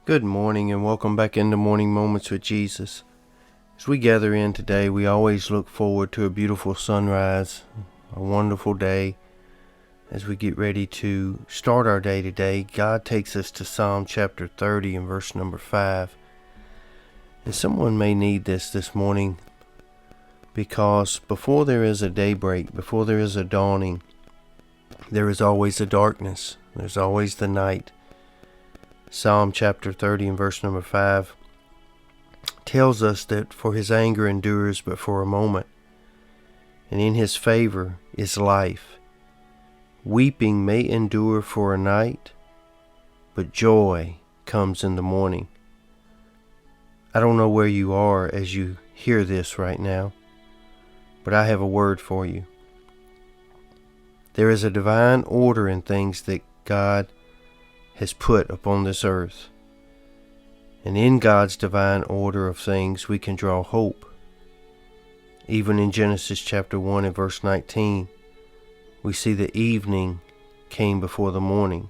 Good morning and welcome back into Morning Moments with Jesus. As we gather in today, we always look forward to a beautiful sunrise, a wonderful day. As we get ready to start our day today, God takes us to Psalm chapter 30 and verse number 5. And someone may need this morning, because before there is a daybreak, before there is a dawning, there is always a darkness. There's always the night. Psalm chapter 30 and verse number 5 tells us that for his anger endures but for a moment, and in his favor is life. Weeping may endure for a night, but joy comes in the morning. I don't know where you are as you hear this right now, but I have a word for you. There is a divine order in things that God has put upon this earth. And in God's divine order of things, we can draw hope. Even in Genesis chapter 1 and verse 19, we see the evening came before the morning.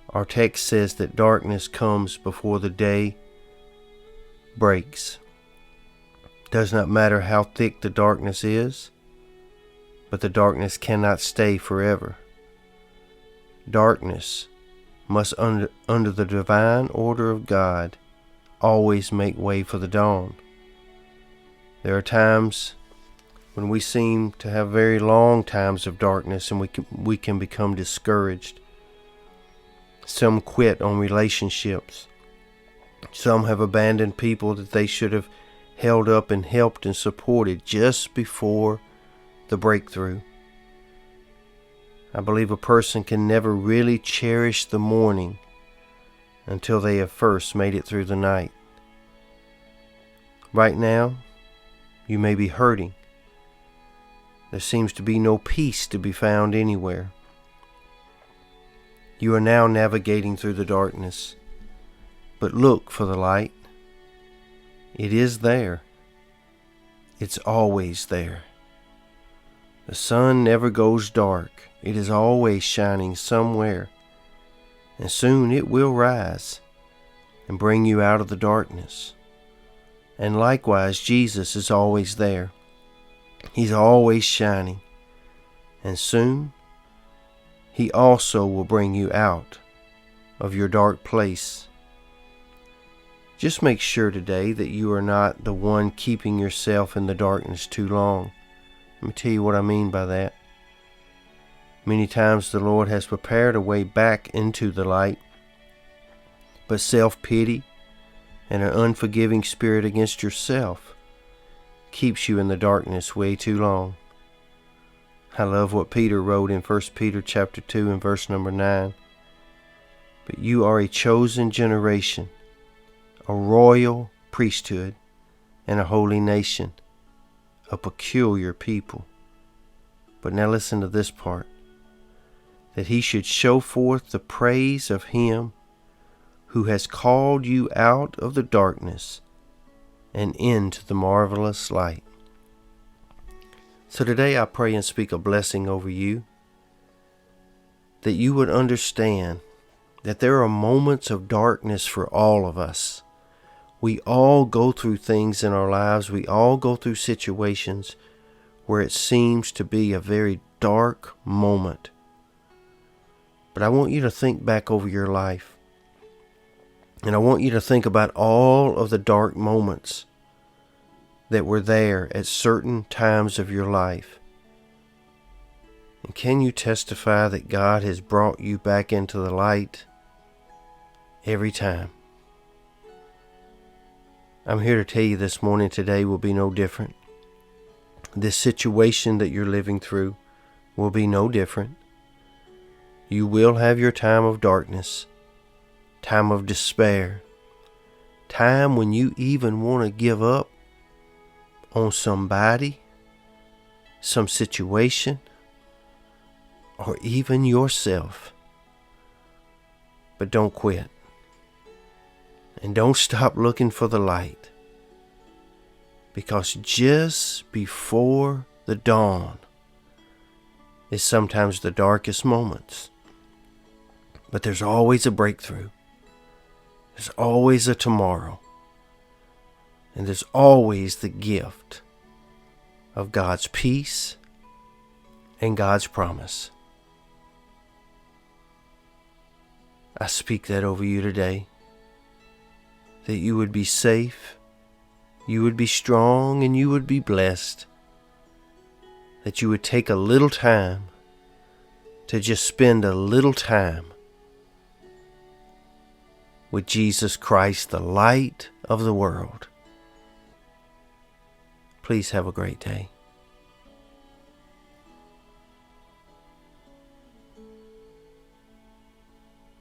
Our text says that darkness comes before the day breaks. Does not matter how thick the darkness is, but the darkness cannot stay forever. Darkness must, under the divine order of God, always make way for the dawn. There are times when we seem to have very long times of darkness, and we can become discouraged. Some quit on relationships. Some have abandoned people that they should have held up and helped and supported just before the breakthrough. I believe a person can never really cherish the morning until they have first made it through the night. Right now, you may be hurting. There seems to be no peace to be found anywhere. You are now navigating through the darkness, but look for the light. It is there. It's always there. The sun never goes dark. It is always shining somewhere, and soon it will rise and bring you out of the darkness. And likewise, Jesus is always there. He's always shining, and soon he also will bring you out of your dark place. Just make sure today that you are not the one keeping yourself in the darkness too long. Let me tell you what I mean by that. Many times the Lord has prepared a way back into the light, but self-pity and an unforgiving spirit against yourself keeps you in the darkness way too long. I love what Peter wrote in 1 Peter chapter 2 and verse number 9. But you are a chosen generation, a royal priesthood, and a holy nation, a peculiar people. But now listen to this part. That he should show forth the praise of him who has called you out of the darkness and into the marvelous light. So today I pray and speak a blessing over you, that you would understand that there are moments of darkness for all of us. We all go through things in our lives. We all go through situations where it seems to be a very dark moment. But I want you to think back over your life. And I want you to think about all of the dark moments that were there at certain times of your life. And can you testify that God has brought you back into the light every time? I'm here to tell you this morning, today will be no different. This situation that you're living through will be no different. You will have your time of darkness, time of despair, time when you even want to give up on somebody, some situation, or even yourself. But don't quit. And don't stop looking for the light. Because just before the dawn is sometimes the darkest moments. But there's always a breakthrough. There's always a tomorrow. And there's always the gift of God's peace and God's promise. I speak that over you today, that you would be safe, you would be strong, and you would be blessed, that you would take a little time to just spend a little time with Jesus Christ, the light of the world. Please have a great day.